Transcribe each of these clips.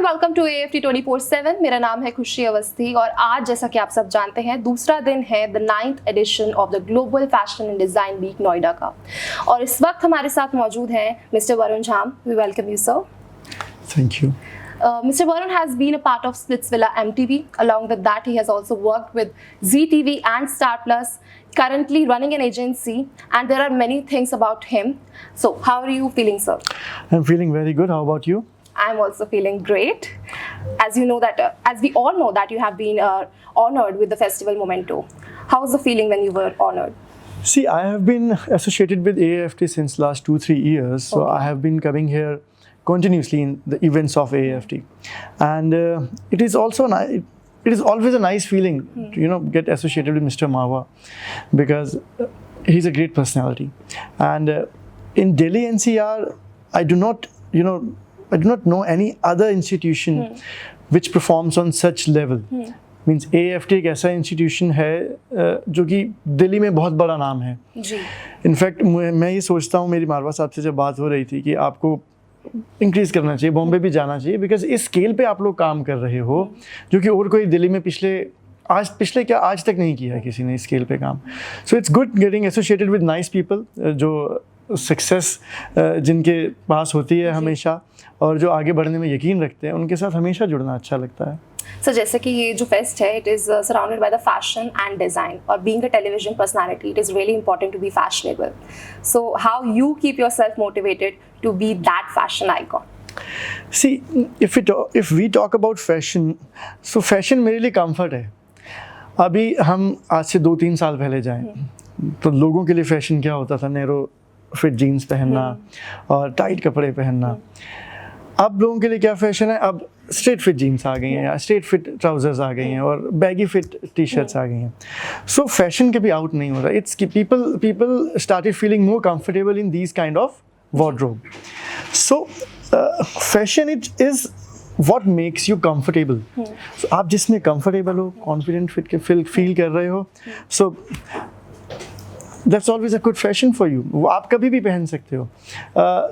And welcome to AFT 24/7। मेरा नाम है खुशी अवस्थी और आज जैसा कि आप सब जानते हैं दूसरा दिन है the 9th edition of the global fashion and design week Noida का। और इस वक्त हमारे साथ मौजूद हैं mister Varun Jham. We welcome you sir. Thank you. Mr. Varun has been a part of Splitsvilla MTV. Along with that, he has also worked with ZTV and Star Plus, currently running an agency, and there are many things about him. So, how are you feeling, sir? I'm feeling very good. How about you? I'm also feeling great. As you know that, as we all know that you have been honored with the festival Memento. How was the feeling when you were honored? See, I have been associated with AFT since last 2-3 years. So I have been coming here continuously in the events of AFT, and it is also it is always a nice feeling to get associated with Mr. Marwa, because he's a great personality. And in Delhi NCR, I do not know any other institution which performs on such level. Means AFT एक ऐसा institution है जो कि दिल्ली में बहुत बड़ा नाम है जी। इनफैक्ट मैं ये सोचता हूँ, मेरी मारवा साहब से जब बात हो रही थी कि आपको इंक्रीज़ करना चाहिए, बॉम्बे भी जाना चाहिए, बिकॉज इस स्केल पे आप लोग काम कर रहे हो जो कि और कोई दिल्ली में पिछले क्या आज तक नहीं किया है किसी ने इस स्केल पे काम। So it's good getting associated with nice people जो सक्सेस जिनके पास होती है हमेशा और जो आगे बढ़ने में यकीन रखते हैं, उनके साथ हमेशा जुड़ना अच्छा लगता है। सो जैसे कि ये जो फेस्ट है, it is surrounded by the fashion and design, और being a television personality it is really important to be fashionable. So how you keep yourself motivated to be that fashion icon? See, if we talk about fashion, so fashion मेरे लिए comfort है। अभी हम आज से 2-3 साल पहले जाएं तो लोगों के लिए फैशन क्या होता था? नैरो फिट जीन्स पहनना और टाइट कपड़े पहनना। अब लोगों के लिए क्या फैशन है? अब स्ट्रेट फिट जीन्स आ गई हैं या स्ट्रेट फिट ट्राउजर्स आ गई हैं और बैगी फिट टी शर्ट्स आ गई हैं। सो फैशन कभी आउट नहीं हो रहा। इट्स कि people started feeling more comfortable in these kind of wardrobe. So fashion it is what makes you comfortable. So आप जिसमें comfortable हो, confident feel कर रहे हो, so that's always a good fashion for you. वो आप कभी भी पहन सकते हो।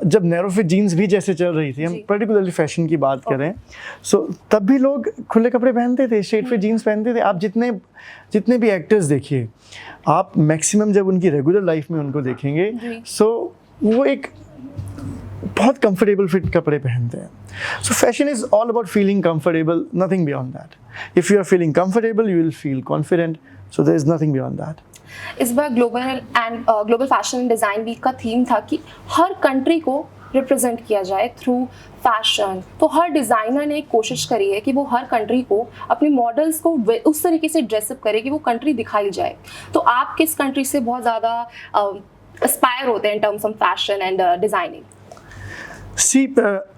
जब नैरो फिट जीन्स भी जैसे चल रही थी, हम पर्टिकुलरली फैशन की बात करें, so तब भी लोग खुले कपड़े पहनते थे, स्ट्रेट फिट जीन्स पहनते थे। आप जितने भी एक्टर्स देखिए, आप मैक्सिमम जब उनकी रेगुलर लाइफ में उनको देखेंगे, so वो एक बहुत कंफर्टेबल फिट कपड़े पहनते हैं। So fashion is all about feeling comfortable, nothing beyond that. If you are feeling comfortable you will feel confident, so there is nothing beyond that. इस बार global fashion and design week का theme था कि हर country को represent किया जाए through fashion. तो हर designer ने कोशिश करी है कि वो हर कंट्री को अपने मॉडल्स को उस तरीके से ड्रेसअप करे कि वो कंट्री दिखाई जाए। तो आप किस कंट्री से बहुत ज़्यादा एस्पायर होते हैं in terms of fashion and designing? See,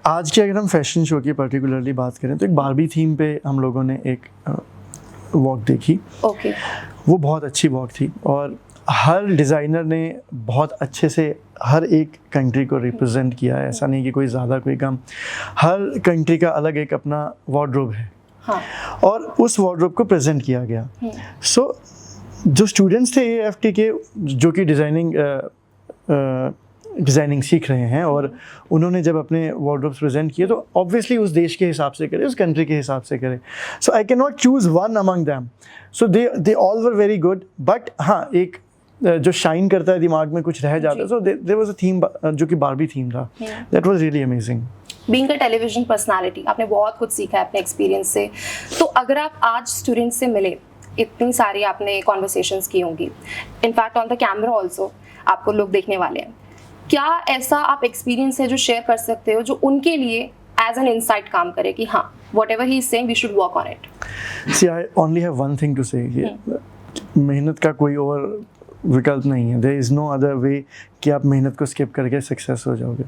आज की अगर हम फैशन शो की पर्टिकुलरली बात करें तो एक बारबी थीम पे हम लोगों ने एक वॉक देखी। ओके। वो बहुत अच्छी वॉक थी और हर डिज़ाइनर ने बहुत अच्छे से हर एक कंट्री को रिप्रेजेंट किया है। ऐसा नहीं कि कोई ज़्यादा कोई कम, हर कंट्री का अलग एक अपना वार्डरोब है। हाँ। और उस वार्डरोब को प्रेजेंट किया गया। सो जो स्टूडेंट्स थे AFT के जो कि डिज़ाइनिंग सीख रहे हैं और उन्होंने जब अपने वार्डरोब्स प्रेजेंट किए तो ऑब्वियसली उस देश के हिसाब से करे, उस कंट्री के हिसाब से करे। So I can not choose one among them. So they all were very good, but हाँ, एक जो शाइन करता है दिमाग में कुछ रह जाता है। So there was a theme जो कि बारबी थीम था, that was really amazing. Being a television personality आपने बहुत कुछ सीखा है अपने एक्सपीरियंस से। तो अगर आप आज स्टूडेंट्स से मिले, इतनी सारी आपने कॉन्वर्सेशंस की होंगी, in fact on the camera also आपको लोग देखने वाले हैं, क्या ऐसा आप एक्सपीरियंस है जो शेयर कर सकते हो जो उनके लिए एज एन इनसाइट काम करे कि हाँ, whatever he is saying we should work on it? See, I only have one thing to say, मेहनत का कोई और विकल्प नहीं है। There is no other way कि आप मेहनत को स्किप करके सक्सेस हो जाओगे।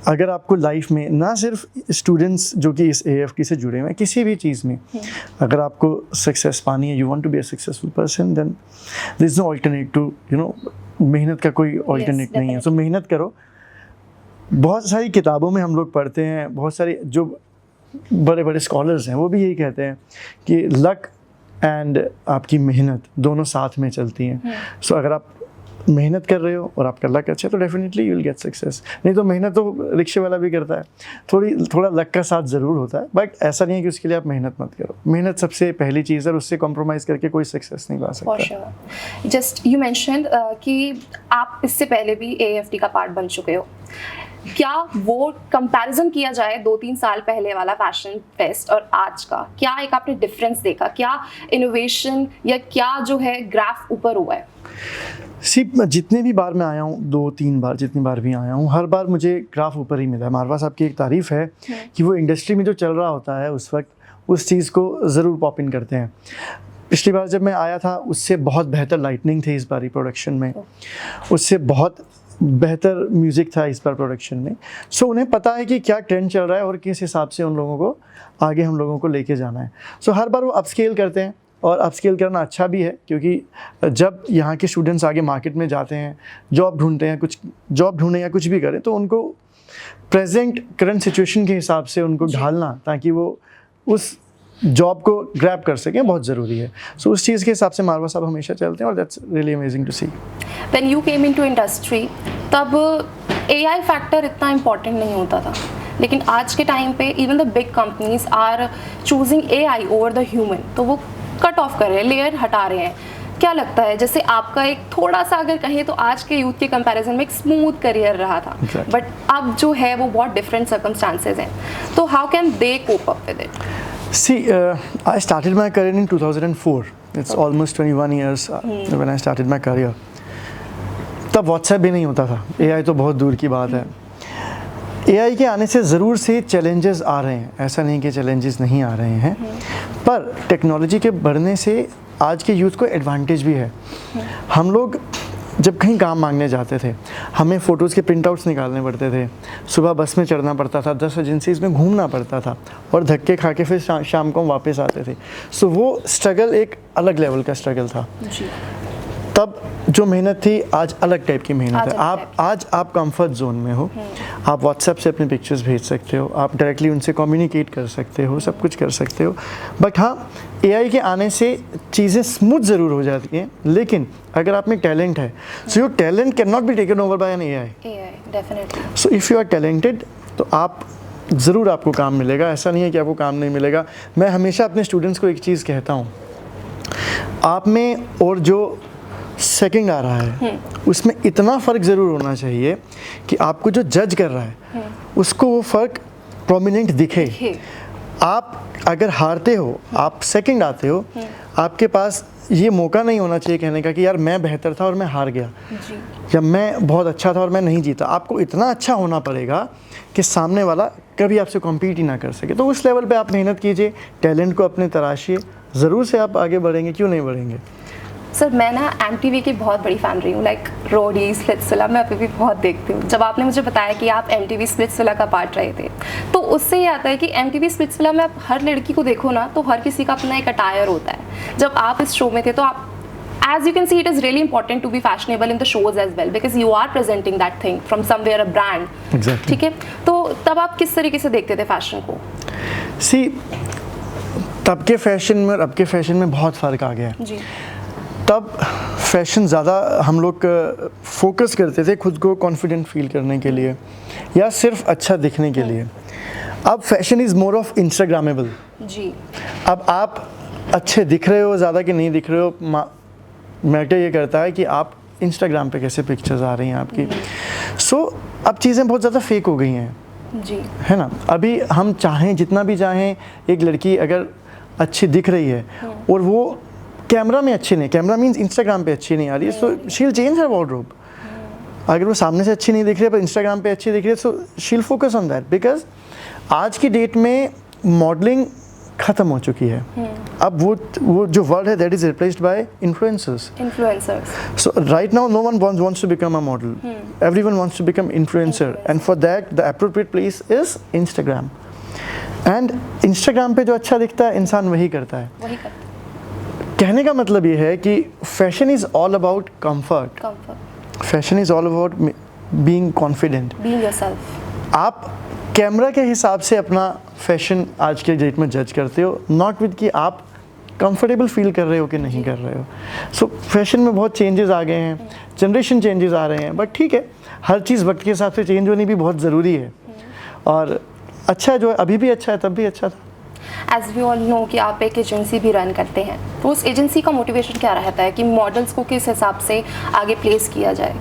अगर आपको लाइफ में, ना सिर्फ स्टूडेंट्स जो कि इस AFT से जुड़े हुए हैं, किसी भी चीज़ में अगर आपको सक्सेस पानी है, you want to be a successful person, then there is no alternate to मेहनत का कोई अल्टरनेट नहीं है। सो मेहनत करो। बहुत सारी किताबों में हम लोग पढ़ते हैं, बहुत सारे जो बड़े बड़े स्कॉलर्स हैं वो भी यही कहते हैं कि लक एंड आपकी मेहनत दोनों साथ में चलती हैं। सो अगर आप मेहनत कर रहे हो और आपका लक अच्छा है तो definitely you will get success. नहीं तो मेहनत तो रिक्शे वाला भी करता है, थोड़ा लक का साथ ज़रूर होता है, बट ऐसा नहीं है कि उसके लिए आप मेहनत मत करो। मेहनत सबसे पहली चीज़ है और उससे कॉम्प्रोमाइज़ करके कोई सक्सेस नहीं पा फॉर सकता। श्योर। जस्ट यू मेंशन्ड कि आप इससे पहले भी AFT का पार्ट बन चुके हो। क्या वो कंपैरिजन किया जाए 2-3 साल पहले वाला फैशन फेस्ट और आज का, क्या एक आपने डिफरेंस देखा? क्या इनोवेशन या क्या जो है ग्राफ ऊपर हुआ है? जितने भी बार मैं आया हूँ, 2-3 बार, जितनी बार भी आया हूँ, हर बार मुझे ग्राफ ऊपर ही मिला है। मारवा साहब की एक तारीफ़ है कि वो इंडस्ट्री में जो चल रहा होता है उस वक्त उस चीज़ को ज़रूर पॉप इन करते हैं। पिछली बार जब मैं आया था उससे बहुत बेहतर लाइटनिंग थी इस बारी प्रोडक्शन में, उससे बहुत बेहतर म्यूज़िक था इस बार प्रोडक्शन में। सो उन्हें पता है कि क्या ट्रेंड चल रहा है और किस हिसाब से उन लोगों को आगे हम लोगों को लेके जाना है। सो हर बार वो अपस्केल करते हैं और अपस्केल करना अच्छा भी है, क्योंकि जब यहाँ के स्टूडेंट्स आगे मार्केट में जाते हैं, जॉब ढूंढते हैं, कुछ जॉब ढूंढें या कुछ भी करें, तो उनको प्रेजेंट करंट सिचुएशन के हिसाब से उनको ढालना ताकि वो उस जॉब को ग्रैब कर सकें बहुत ज़रूरी है। सो उस चीज़ के हिसाब से मारवा साहब हमेशा चलते हैं और that's really amazing to see. When you came into industry तब AI फैक्टर इतना इम्पोर्टेंट नहीं होता था, लेकिन आज के टाइम पे even the big companies are choosing AI over the human, तो वो कट ऑफ कर रहे हैं, लेयर हटा रहे हैं। क्या लगता है, जैसे आपका एक थोड़ा सा अगर कहें तो आज के यूथ के कंपैरिजन में एक स्मूथ करियर रहा था, बट अब जो है वो बहुत डिफरेंट सर्कमस्टांसेस हैं, तो how can they cope up with it? See, I started my career in 2004. It's almost 21 years when I started my career. तब WhatsApp भी नहीं होता था, AI तो बहुत दूर की बात है। AI के आने से ज़रूर से चैलेंजेस आ रहे हैं, ऐसा नहीं कि चैलेंजेस नहीं आ रहे हैं, पर टेक्नोलॉजी के बढ़ने से आज के यूथ को एडवांटेज भी है। हम लोग जब कहीं काम मांगने जाते थे, हमें फ़ोटोज़ के प्रिंट आउट्स निकालने पड़ते थे, सुबह बस में चढ़ना पड़ता था, 10 एजेंसीज़ में घूमना पड़ता था और धक्के खा के फिर शाम को हम वापस आते थे। सो वो स्ट्रगल एक अलग लेवल का स्ट्रगल था। तब जो मेहनत थी आज अलग टाइप की मेहनत है। आज आप कंफर्ट जोन में हो, आप व्हाट्सएप से अपने पिक्चर्स भेज सकते हो, आप डायरेक्टली उनसे कम्युनिकेट कर सकते हो, सब कुछ कर सकते हो। बट हाँ, AI के आने से चीज़ें स्मूथ ज़रूर हो जाती हैं, लेकिन अगर आप में टैलेंट है, so your talent can not be taken over by an AI। Definitely. So if you are talented तो आप ज़रूर आपको काम मिलेगा, ऐसा नहीं है कि आपको काम नहीं मिलेगा। मैं हमेशा अपने स्टूडेंट्स को एक चीज़ कहता हूँ, आप में और जो सेकंड आ रहा है उसमें इतना फ़र्क ज़रूर होना चाहिए कि आपको जो जज कर रहा है उसको वो फ़र्क प्रोमिनेंट दिखे। आप अगर हारते हो, आप सेकंड आते हो, आपके पास ये मौका नहीं होना चाहिए कहने का कि यार मैं बेहतर था और मैं हार गया, या मैं बहुत अच्छा था और मैं नहीं जीता। आपको इतना अच्छा होना पड़ेगा कि सामने वाला कभी आपसे कॉम्पीट ही ना कर सके। तो उस लेवल पे आप मेहनत कीजिए, टैलेंट को अपने तराशिए, ज़रूर से आप आगे बढ़ेंगे, क्यों नहीं बढ़ेंगे। सर मैं ना MTV की बहुत बड़ी फ़ैन रही हूँ, लाइक रोडी, स्प्लिट्सविला मैं अभी भी बहुत देखती हूँ। जब आपने मुझे बताया कि आप MTV स्प्लिट्सविला का पार्ट रहे थे, तो उससे ये आता है कि MTV स्प्लिट्सविला में आप हर लड़की को देखो ना, तो हर किसी का अपना एक अटायर होता है। जब आप इस शो में थे तो आप, as you can see, it is really important to be fashionable in the shows as well, because you are presenting that thing from somewhere, a brand. Exactly. ठीक है, तो तब आप किस तरीके से देखते थे फैशन को? See, तब के फैशन में और अब के फैशन में बहुत फ़र्क आ गया है। जी। तब फैशन ज़्यादा हम लोग फोकस करते थे खुद को कॉन्फिडेंट फील करने के लिए या सिर्फ अच्छा दिखने के लिए। अब fashion is more of Instagrammable. जी। अब आप अच्छे दिख रहे हो ज़्यादा कि नहीं दिख रहे हो, मैटर ये करता है कि आप इंस्टाग्राम पे कैसे पिक्चर्स आ रही हैं आपकी। सो अब चीज़ें बहुत ज़्यादा फेक हो गई हैं, जी, है ना। अभी हम चाहें जितना भी चाहें, एक लड़की अगर अच्छी दिख रही है और वो कैमरा में अच्छी नहीं, कैमरा मीन्स इंस्टाग्राम पे अच्छी नहीं आ रही है, so she will change her wardrobe. अगर वो सामने से अच्छी नहीं दिख रही है पर इंस्टाग्राम पे अच्छी दिख रही है, so she will focus on that, because आज की डेट में मॉडलिंग ख़त्म हो चुकी है। अब वो जो वर्ड है that is replaced by influencers. So right now no one wants to become a model, everyone wants to become influencer, and for that the appropriate place is Instagram. And Instagram पे जो अच्छा दिखता है इंसान वही करता है। कहने का मतलब ये है कि fashion is all about comfort, fashion is all about being confident, being yourself. आप कैमरा के हिसाब से अपना फैशन आज के डेट में जज करते हो, नॉट विद कि आप कंफर्टेबल फील कर रहे हो कि नहीं कर रहे हो। सो फैशन में बहुत चेंजेस आ गए हैं, जनरेशन चेंजेस आ रहे हैं, बट ठीक है, हर चीज़ वक्त के हिसाब से चेंज होनी भी बहुत ज़रूरी है। और अच्छा है, जो अभी भी अच्छा है तब भी अच्छा था। एज वी ऑल नो कि आप एक एजेंसी भी रन करते हैं, तो उस एजेंसी का मोटिवेशन क्या रहता है कि मॉडल्स को किस हिसाब से आगे प्लेस किया जाए,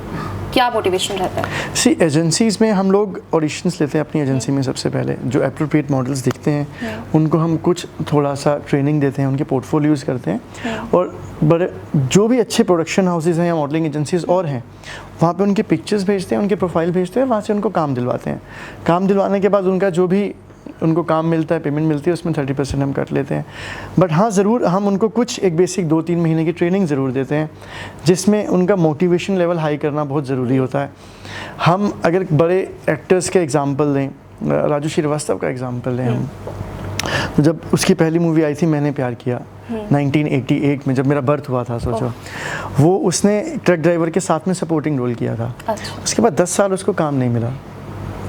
क्या मोटिवेशन रहता है? सी एजेंसीज़ में हम लोग ऑडिशंस लेते हैं अपनी एजेंसी में। सबसे पहले जो अप्रोप्रिएट मॉडल्स दिखते हैं उनको हम कुछ थोड़ा सा ट्रेनिंग देते हैं, उनके पोर्टफोलियोज़ करते हैं, और बड़े जो भी अच्छे प्रोडक्शन हाउसेज़ हैं या मॉडलिंग एजेंसीज़ और हैं वहाँ पे उनके पिक्चर्स भेजते हैं, उनके प्रोफाइल भेजते हैं, वहाँ से उनको काम दिलवाते हैं। काम दिलवाने के बाद उनका जो भी उनको काम मिलता है, पेमेंट मिलती है, उसमें 30% हम कट लेते हैं। बट हाँ, ज़रूर हम उनको कुछ एक बेसिक 2-3 महीने की ट्रेनिंग ज़रूर देते हैं, जिसमें उनका मोटिवेशन लेवल हाई करना बहुत ज़रूरी होता है। हम अगर बड़े एक्टर्स के एग्ज़ाम्पल लें, राजू श्रीवास्तव का एग्ज़ाम्पल लें हम, तो जब उसकी पहली मूवी आई थी मैंने प्यार किया 1988 में, जब मेरा बर्थ हुआ था, सोचो, वो उसने ट्रक ड्राइवर के साथ में सपोर्टिंग रोल किया था। अच्छा। उसके बाद 10 साल उसको काम नहीं मिला।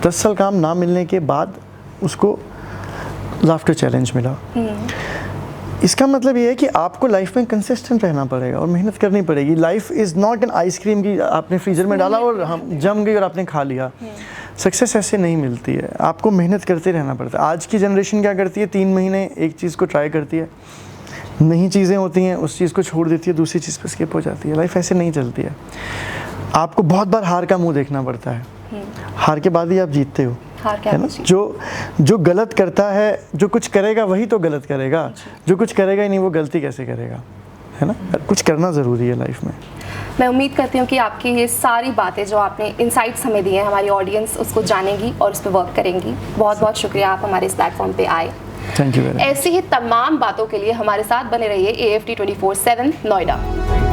10 साल काम ना मिलने के बाद उसको लाफ्टर चैलेंज मिला। इसका मतलब ये है कि आपको लाइफ में कंसिस्टेंट रहना पड़ेगा और मेहनत करनी पड़ेगी। Life is not an ice cream की आपने फ्रीज़र में डाला और हम जम गई और आपने खा लिया। सक्सेस ऐसे नहीं मिलती है, आपको मेहनत करते रहना पड़ता है। आज की जनरेशन क्या करती है, 3 महीने एक चीज़ को ट्राई करती है, नई चीज़ें होती हैं, उस चीज़ को छोड़ देती है, दूसरी चीज़ पर स्किप हो जाती है। लाइफ ऐसे नहीं चलती है। आपको बहुत बार हार का मुंह देखना पड़ता है, हार के बाद ही आप जीतते हो, है ना। जो गलत करता है, जो कुछ करेगा वही तो गलत करेगा, जो कुछ करेगा ही नहीं वो गलती कैसे करेगा, है ना। कुछ करना ज़रूरी है लाइफ में। मैं उम्मीद करती हूँ कि आपकी ये सारी बातें जो आपने इंसाइट्स हमें दिए हैं, हमारी ऑडियंस उसको जानेगी और उस पर वर्क करेंगी। बहुत बहुत शुक्रिया आप हमारे इस प्लेटफॉर्म पे आए। Thank you. ऐसी ही तमाम बातों के लिए हमारे साथ बने रहिए AFT 24/7 नोएडा।